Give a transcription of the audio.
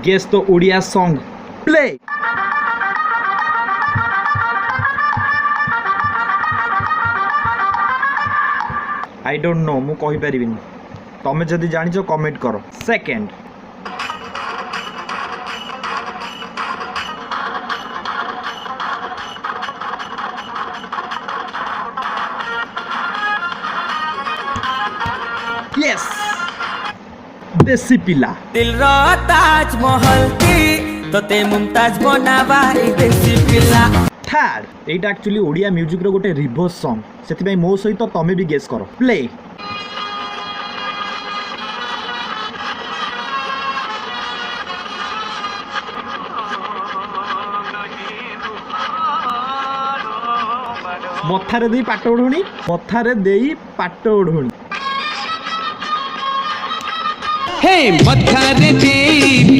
Guess तो Odia song play. I don't know मु कहि परिबिनी तमे जदि जानि जो कमेंट करो। सेकंड यस देसी पिला दिल रो ताजमहल की तोते मुमताज बनाबारी देसी पिला। थर्ड एटा एक्चुअली ओडिया म्यूजिक रो गोटे रिवर्स सॉन्ग सेति भाई मो सहित तमे भी गेस करो। प्ले। मथारे देई पाट ओढुणी मथारे देई पाट ओढुणी हे मथारे देई